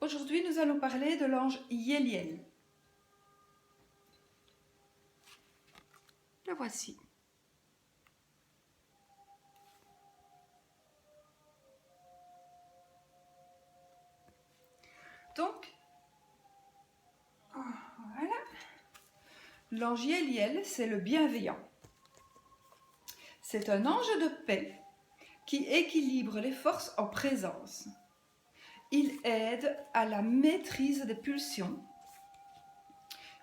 Aujourd'hui, nous allons parler de l'ange Yéliel. Le voici. Donc, voilà. L'ange Yéliel, c'est le bienveillant. C'est un ange de paix qui équilibre les forces en présence. Il aide à la maîtrise des pulsions,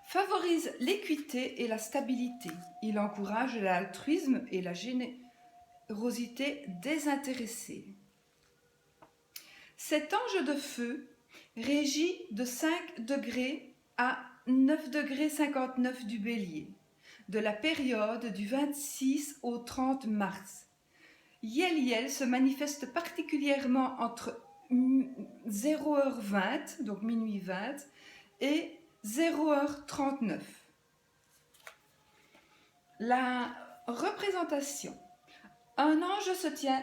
favorise l'équité et la stabilité. Il encourage l'altruisme et la générosité désintéressée. Cet ange de feu régit de 5 degrés à 9 degrés 59 du bélier, de la période du 26 au 30 mars. Yéliel se manifeste particulièrement entre 0h20, donc minuit 20, et 0h39. La représentation. Un ange se tient,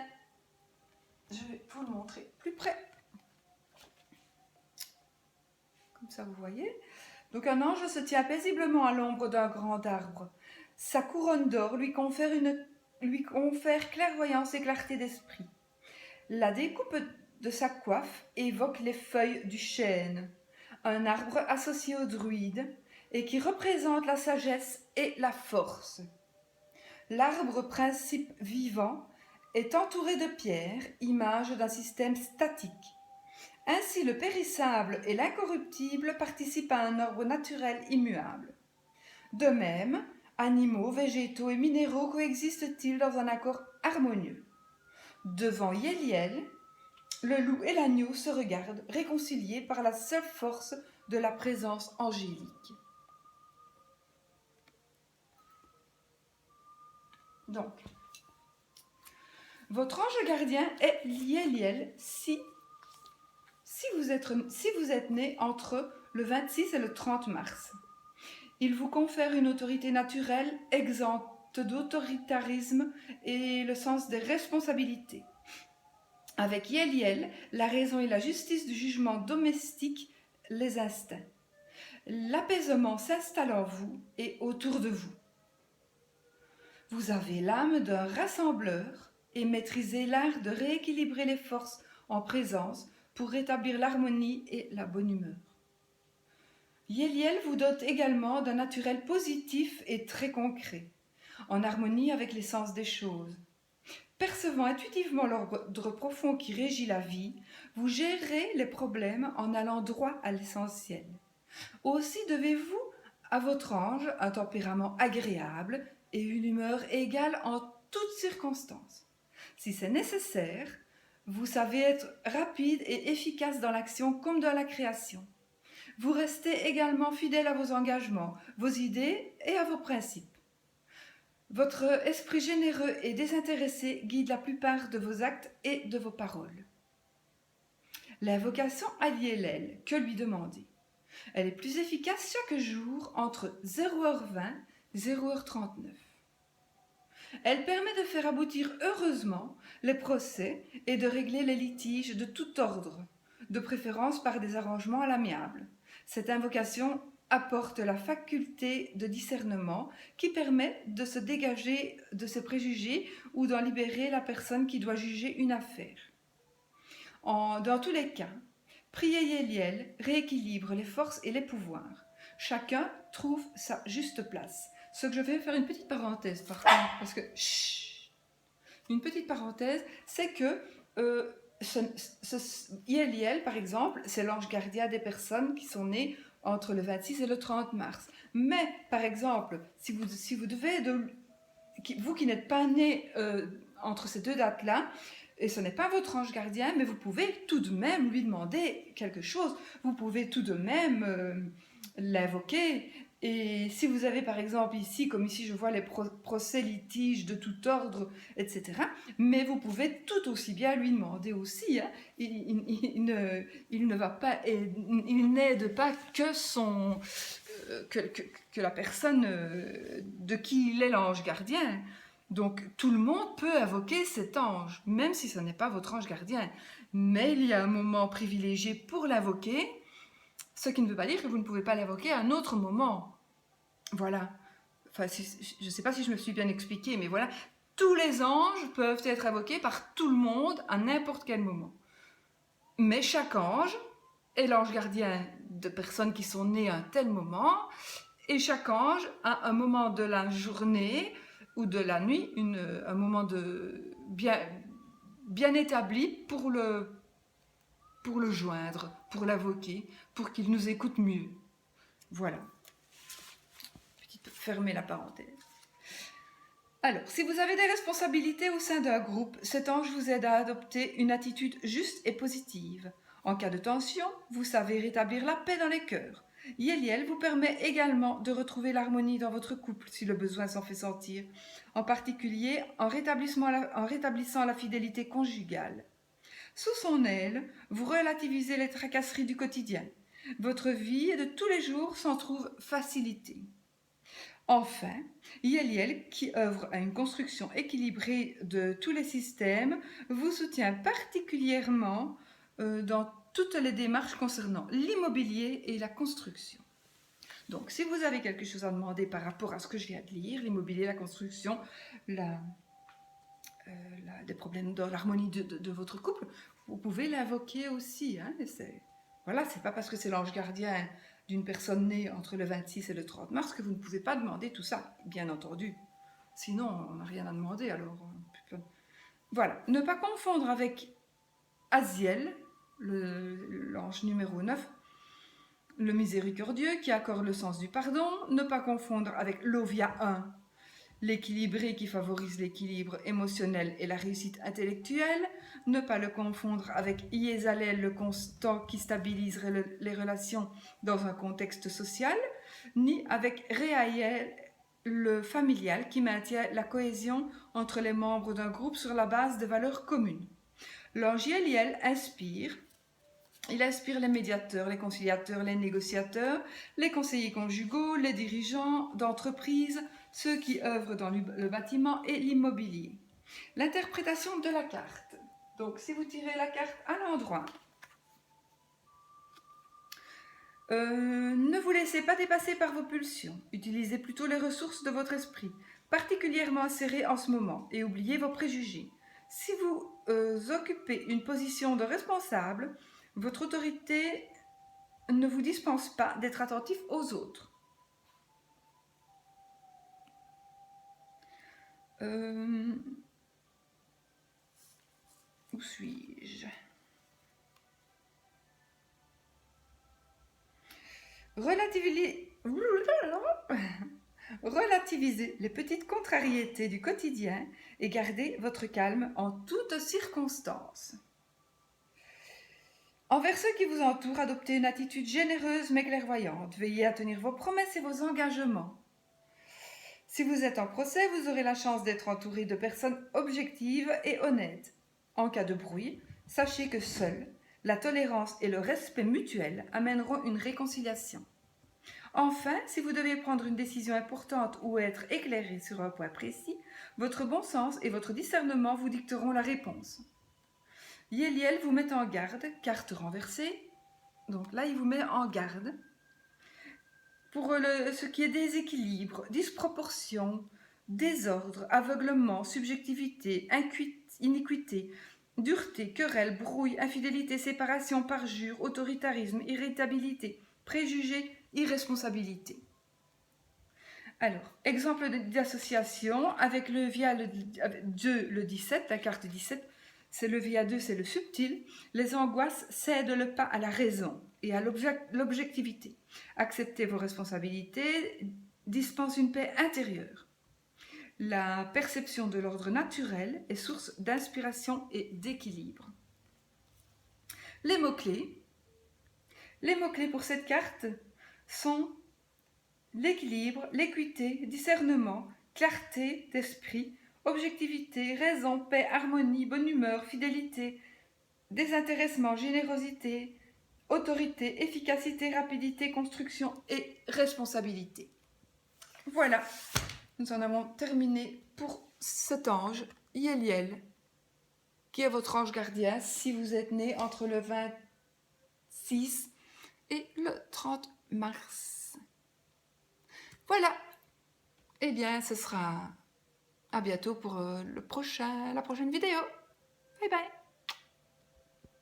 je vais vous le montrer plus près, comme ça vous voyez. Donc un ange se tient paisiblement à l'ombre d'un grand arbre. Sa couronne d'or lui confère clairvoyance et clarté d'esprit. La découpe de sa coiffe évoque les feuilles du chêne, un arbre associé aux druides et qui représente la sagesse et la force. L'arbre, principe vivant, est entouré de pierres, image d'un système statique. Ainsi, le périssable et l'incorruptible participent à un ordre naturel immuable. De même, animaux, végétaux et minéraux coexistent-ils dans un accord harmonieux. Devant Yéliel, le loup et l'agneau se regardent, réconciliés par la seule force de la présence angélique. Donc, votre ange gardien est Yéliel si vous êtes né entre le 26 et le 30 mars. Il vous confère une autorité naturelle exempte d'autoritarisme et le sens des responsabilités. Avec Yéliel, la raison et la justice du jugement domestique les instincts. L'apaisement s'installe en vous et autour de vous. Vous avez l'âme d'un rassembleur et maîtrisez l'art de rééquilibrer les forces en présence pour rétablir l'harmonie et la bonne humeur. Yéliel vous dote également d'un naturel positif et très concret, en harmonie avec l'essence des choses. Percevant intuitivement l'ordre profond qui régit la vie, vous gérez les problèmes en allant droit à l'essentiel. Aussi devez-vous à votre ange un tempérament agréable et une humeur égale en toutes circonstances. Si c'est nécessaire, vous savez être rapide et efficace dans l'action comme dans la création. Vous restez également fidèle à vos engagements, vos idées et à vos principes. Votre esprit généreux et désintéressé guide la plupart de vos actes et de vos paroles. L'invocation à Yéliel, que lui demander? Elle est plus efficace chaque jour entre 0h20 et 0h39. Elle permet de faire aboutir heureusement les procès et de régler les litiges de tout ordre, de préférence par des arrangements à l'amiable. Cette invocation apporte la faculté de discernement qui permet de se dégager de ses préjugés ou d'en libérer la personne qui doit juger une affaire. Dans tous les cas, prier Yéliel rééquilibre les forces et les pouvoirs. Chacun trouve sa juste place. Ce que je vais faire une petite parenthèse par contre, parce que une petite parenthèse, c'est que Yéliel, par exemple, c'est l'ange gardien des personnes qui sont nées entre le 26 et le 30 mars. Mais, par exemple, si vous devez, vous qui n'êtes pas né entre ces deux dates-là, et ce n'est pas votre ange gardien, mais vous pouvez tout de même lui demander quelque chose. Vous pouvez tout de même l'invoquer. Et si vous avez par exemple ici, comme ici je vois les procès litiges de tout ordre, etc., mais vous pouvez tout aussi bien lui demander aussi. Hein, il ne va pas, il n'aide pas que que la personne de qui il est l'ange gardien. Donc tout le monde peut invoquer cet ange, même si ce n'est pas votre ange gardien. Mais il y a un moment privilégié pour l'invoquer, ce qui ne veut pas dire que vous ne pouvez pas l'invoquer à un autre moment. Voilà. Enfin, je ne sais pas si je me suis bien expliquée, mais voilà. Tous les anges peuvent être invoqués par tout le monde à n'importe quel moment. Mais chaque ange est l'ange gardien de personnes qui sont nées à un tel moment, et chaque ange a un moment de la journée ou de la nuit, un moment bien établi pour le joindre, pour l'invoquer, pour qu'il nous écoute mieux. Voilà. Fermer la parenthèse. Alors, si vous avez des responsabilités au sein d'un groupe, cet ange vous aide à adopter une attitude juste et positive. En cas de tension, vous savez rétablir la paix dans les cœurs. Yéliel vous permet également de retrouver l'harmonie dans votre couple si le besoin s'en fait sentir, en particulier en rétablissant la fidélité conjugale. Sous son aile, vous relativisez les tracasseries du quotidien. Votre vie de tous les jours s'en trouve facilitée. Enfin, Yéliel, qui œuvre à une construction équilibrée de tous les systèmes, vous soutient particulièrement dans toutes les démarches concernant l'immobilier et la construction. Donc, si vous avez quelque chose à demander par rapport à ce que je viens de lire, l'immobilier, la construction, des problèmes dans l'harmonie de votre couple, vous pouvez l'invoquer aussi. Hein, voilà, c'est pas parce que c'est l'ange gardien d'une personne née entre le 26 et le 30 mars que vous ne pouvez pas demander tout ça, bien entendu. Sinon, on n'a rien à demander, alors... Voilà, ne pas confondre avec Aziel, l'ange numéro 9, le miséricordieux qui accorde le sens du pardon, ne pas confondre avec l'Ovia 1, l'équilibré qui favorise l'équilibre émotionnel et la réussite intellectuelle, ne pas le confondre avec Yézalel, le constant qui stabilise les relations dans un contexte social, ni avec Réaïel, le familial qui maintient la cohésion entre les membres d'un groupe sur la base de valeurs communes. L'ange Yéliel inspire. Il inspire les médiateurs, les conciliateurs, les négociateurs, les conseillers conjugaux, les dirigeants d'entreprises, ceux qui œuvrent dans le bâtiment et l'immobilier. L'interprétation de la carte. Donc, si vous tirez la carte à l'endroit, ne vous laissez pas dépasser par vos pulsions. Utilisez plutôt les ressources de votre esprit, particulièrement acérées en ce moment, et oubliez vos préjugés. Si vous occupez une position de responsable, votre autorité ne vous dispense pas d'être attentif aux autres. Où suis-je? Relativisez les petites contrariétés du quotidien et gardez votre calme en toutes circonstances. Envers ceux qui vous entourent, adoptez une attitude généreuse mais clairvoyante. Veillez à tenir vos promesses et vos engagements. Si vous êtes en procès, vous aurez la chance d'être entouré de personnes objectives et honnêtes. En cas de bruit, sachez que seuls la tolérance et le respect mutuel amèneront une réconciliation. Enfin, si vous devez prendre une décision importante ou être éclairé sur un point précis, votre bon sens et votre discernement vous dicteront la réponse. Yéliel vous met en garde, carte renversée. Donc là, il vous met en garde pour ce qui est déséquilibre, disproportion, désordre, aveuglement, subjectivité, iniquité, dureté, querelle, brouille, infidélité, séparation, parjure, autoritarisme, irritabilité, préjugés, irresponsabilité. Alors, exemple d'association avec le 2, le 17, la carte 17, c'est le via 2, c'est le subtil. Les angoisses cèdent le pas à la raison et à l'objectivité. Accepter vos responsabilités dispense une paix intérieure. La perception de l'ordre naturel est source d'inspiration et d'équilibre. Les mots-clés. Les mots-clés pour cette carte sont l'équilibre, l'équité, discernement, clarté d'esprit, objectivité, raison, paix, harmonie, bonne humeur, fidélité, désintéressement, générosité, autorité, efficacité, rapidité, construction et responsabilité. Voilà, nous en avons terminé pour cet ange, Yéliel, qui est votre ange gardien si vous êtes né entre le 26 et le 30 mars. Voilà. Eh bien, ce sera à bientôt pour la prochaine vidéo. Bye bye.